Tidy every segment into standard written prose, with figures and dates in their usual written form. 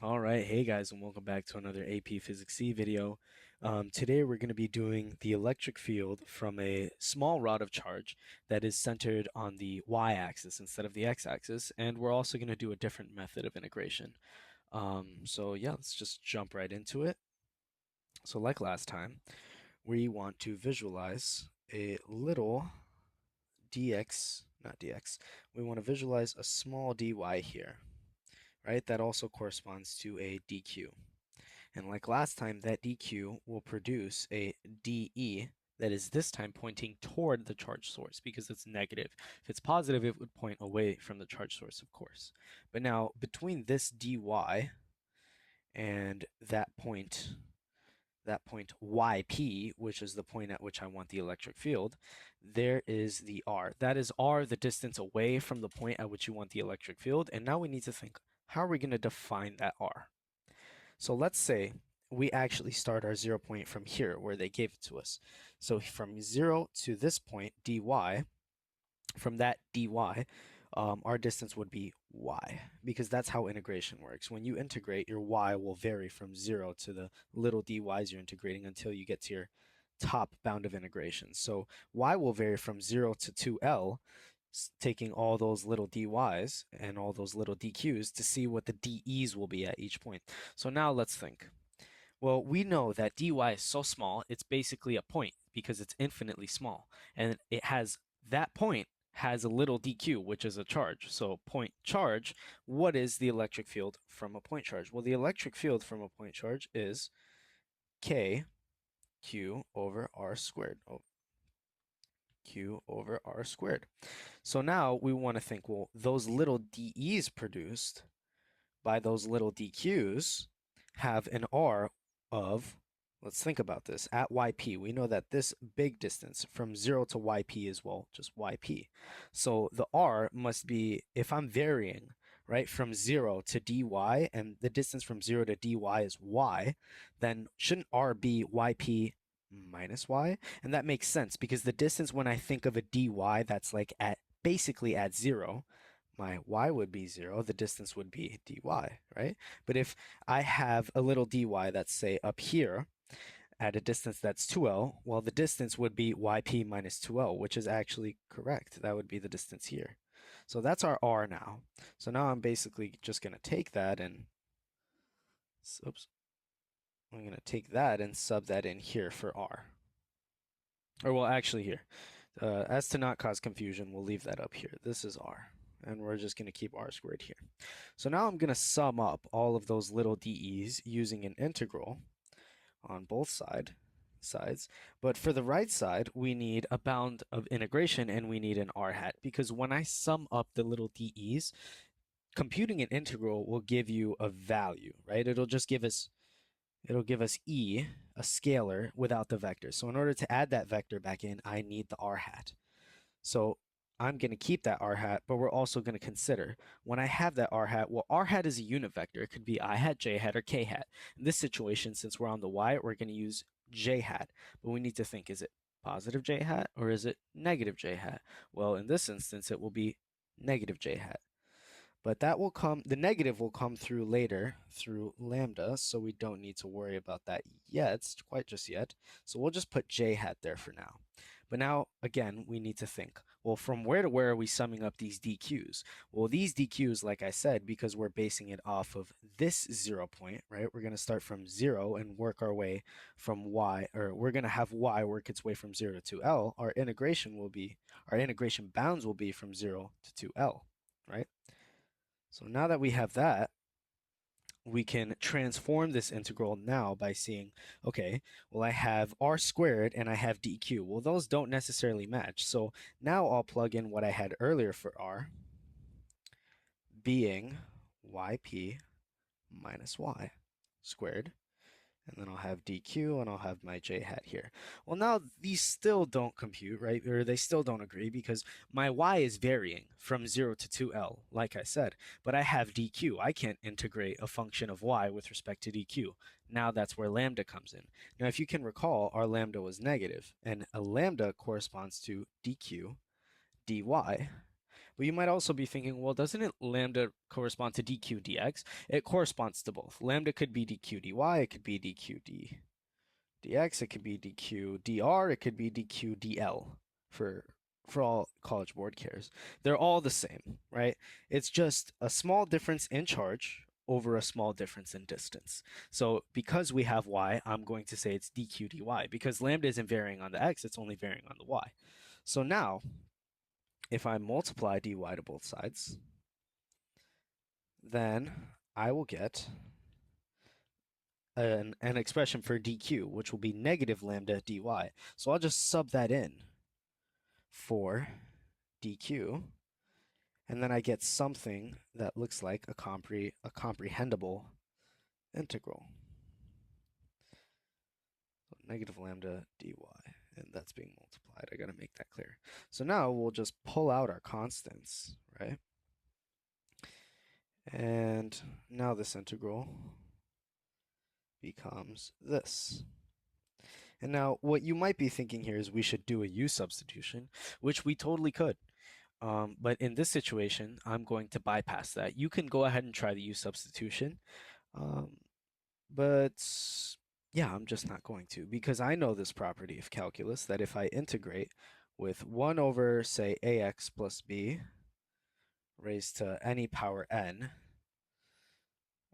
All right, hey guys, and welcome back to another AP Physics C video. Today we're going to be doing the electric field from a small rod of charge that is centered on the y-axis instead of the x-axis, and we're also going to do a different method of integration. So yeah, let's just jump right into it. So like last time, we want to visualize a little dx, not dx, we want to visualize a small dy here, right? That also corresponds to a dq. And like last time, that dq will produce a dE that is this time pointing toward the charge source because it's negative. If it's positive, it would point away from the charge source, of course. But now between this dy and that point yp, which is the point at which I want the electric field, there is the r. That is r, the distance away from the point at which you want the electric field. And now we need to think, how are we going to define that r? So let's say we actually start our 0 point from here where they gave it to us. So from 0 to this point, dy, from that dy, our distance would be y, because that's how integration works. When you integrate, your y will vary from 0 to the little dy's you're integrating until you get to your top bound of integration. So y will vary from 0 to 2L, taking all those little dy's and all those little dq's to see what the de's will be at each point. So now let's think. Well, we know that dy is so small, it's basically a point because it's infinitely small. And it has that point has a little dq, which is a charge. So point charge, what is the electric field from a point charge? Well, the electric field from a point charge is k q over r squared. Q over r squared. So now we want to think, well, those little dE's produced by those little dQ's have an R of, let's think about this, at YP. We know that this big distance from 0 to YP is, well, just YP. So the R must be, if I'm varying, right, from 0 to dy, and the distance from 0 to dy is y, then shouldn't R be YP minus y? And that makes sense because the distance when I think of a dy that's like at basically at 0, my y would be 0, the distance would be dy, right? But if I have a little dy that's, say, up here at a distance that's 2L, well, the distance would be yp minus 2L, which is actually correct. That would be the distance here. So that's our r now. So now I'm basically just going to take that and, oops, I'm going to take that and sub that in here for r. Or, well, actually here. As to not cause confusion, we'll leave that up here. This is r. And we're just going to keep r squared here. So now I'm going to sum up all of those little dE's using an integral on both sides. But for the right side, we need a bound of integration and we need an r hat. Because when I sum up the little dE's, computing an integral will give you a value, right? It'll give us e, a scalar, without the vector. So in order to add that vector back in, I need the r hat. So I'm going to keep that r hat, but we're also going to consider when I have that r hat, well, r hat is a unit vector. It could be I hat, j hat, or k hat. In this situation, since we're on the y, we're going to use j hat. But we need to think, is it positive j hat or is it negative j hat? Well, in this instance, it will be negative j hat. But that will come, the negative will come through later through lambda, so we don't need to worry about that yet, quite just yet. So we'll just put j hat there for now. But now, again, we need to think, well, from where to where are we summing up these dq's? Well, these dq's, like I said, because we're basing it off of this 0 point, right? We're going to start from 0 and work our way from y, or we're going to have y work its way from 0 to L. Our integration bounds will be from 0 to 2L, right? So now that we have that, we can transform this integral now by seeing, okay, well, I have r squared and I have dq. Well, those don't necessarily match. So now I'll plug in what I had earlier for r, being yp minus y squared. And then I'll have dq and I'll have my j hat here. Well, now these still don't compute, right? Or they still don't agree because my y is varying from 0 to 2L, like I said. But I have dq. I can't integrate a function of y with respect to dq. Now that's where lambda comes in. Now, if you can recall, our lambda was negative, and a lambda corresponds to dq dy. But you might also be thinking, well, doesn't it lambda correspond to dq dx? It corresponds to both. Lambda could be dq dy, it could be dq dx, it could be dq dr, it could be dq dl for all College Board cares. They're all the same, right? It's just a small difference in charge over a small difference in distance. So because we have y, I'm going to say it's dq dy. Because lambda isn't varying on the x, it's only varying on the y. So now, if I multiply dy to both sides, then I will get an expression for dq, which will be negative lambda dy. So I'll just sub that in for dq, and then I get something that looks like a comprehensible integral. Negative lambda dy, and that's being multiplied. I got to make that clear. So now we'll just pull out our constants, right? And now this integral becomes this. And now what you might be thinking here is we should do a u substitution, which we totally could. But in this situation, I'm going to bypass that. You can go ahead and try the u substitution. But yeah, I'm just not going to, because I know this property of calculus that if I integrate with 1 over, say, ax plus b raised to any power n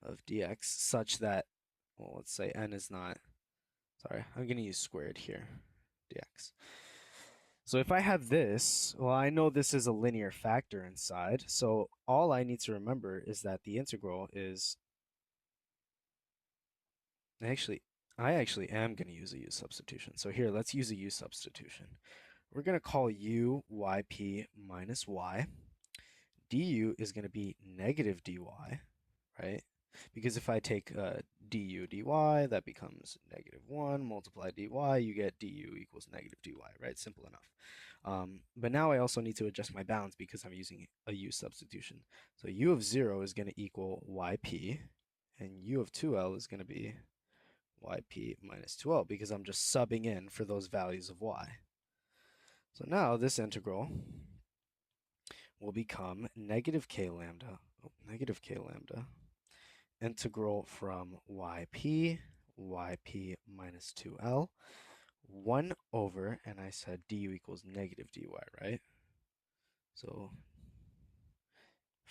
of dx such that, well, let's say n is not, sorry, I'm going to use squared here, dx. So if I have this, well, I know this is a linear factor inside, so all I need to remember is that the integral is, I actually am going to use a u substitution. So here, let's use a u substitution. We're going to call u yp minus y. Du is going to be negative dy, right? Because if I take du dy, that becomes negative 1, multiply dy, you get du equals negative dy, right? Simple enough. But now I also need to adjust my bounds because I'm using a u substitution. So u of 0 is going to equal yp, and u of 2l is going to be yp minus 2l because I'm just subbing in for those values of y. So now this integral will become negative k lambda integral from yp minus 2l 1 over, and I said du equals negative dy, right? So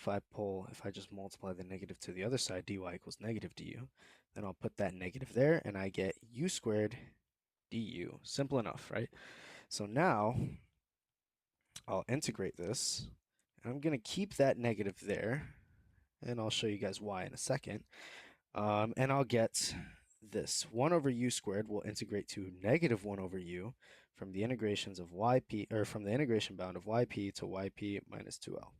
if I just multiply the negative to the other side, dy equals negative du, then I'll put that negative there, and I get u squared du. Simple enough, right? So now I'll integrate this, and I'm going to keep that negative there, and I'll show you guys why in a second. And I'll get this 1 over u squared will integrate to negative 1 over u from the integrations of yp, or from the integration bound of yp to yp minus 2l.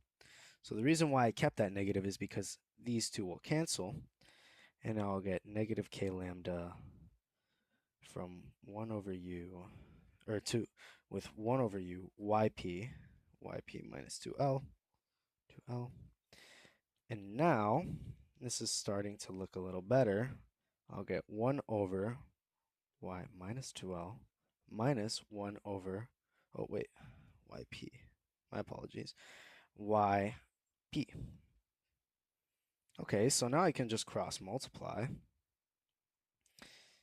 So the reason why I kept that negative is because these two will cancel, and I'll get negative k lambda from 1 over u, or with 1 over u yp minus 2l. And now this is starting to look a little better. I'll get 1 over y minus 2l minus 1 over, oh wait, yp, my apologies, yp. Okay, so now I can just cross multiply.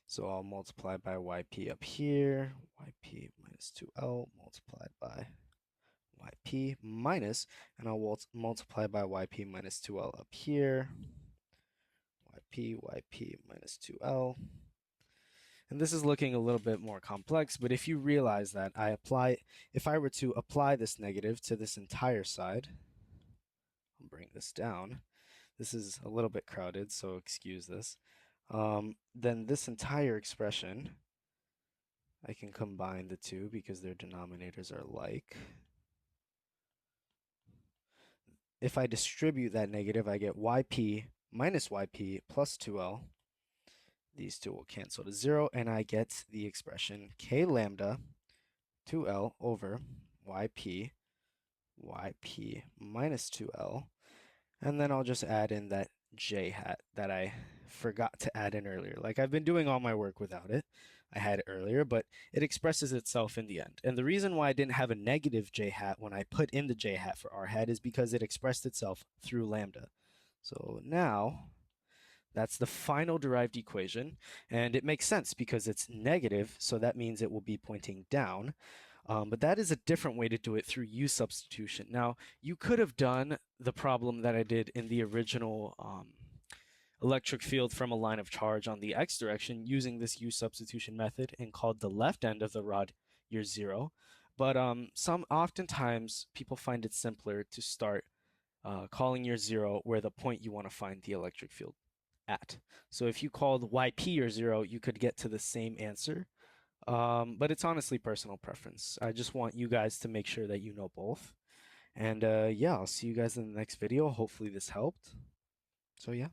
So I'll multiply by yp up here, yp minus 2l multiplied by yp minus, and I'll multiply by yp minus 2l up here, yp minus 2l. And this is looking a little bit more complex, but if you realize that if I were to apply this negative to this entire side, I'll bring this down. This is a little bit crowded, so excuse this. Then this entire expression, I can combine the two because their denominators are like. If I distribute that negative, I get yp minus yp plus 2l. These two will cancel to 0, and I get the expression k lambda 2l over yp minus 2l. And then I'll just add in that j hat that I forgot to add in earlier. Like I've been doing all my work without it. I had it earlier, but it expresses itself in the end. And the reason why I didn't have a negative j hat when I put in the j hat for r hat is because it expressed itself through lambda. So now that's the final derived equation, and it makes sense because it's negative, so that means it will be pointing down. But that is a different way to do it through U substitution. Now, you could have done the problem that I did in the original electric field from a line of charge on the x direction using this U substitution method and called the left end of the rod your zero. But oftentimes people find it simpler to start calling your zero where the point you want to find the electric field at. So if you called yp your zero, you could get to the same answer. But it's honestly personal preference. I just want you guys to make sure that you know both. And yeah, I'll see you guys in the next video. Hopefully this helped. So yeah.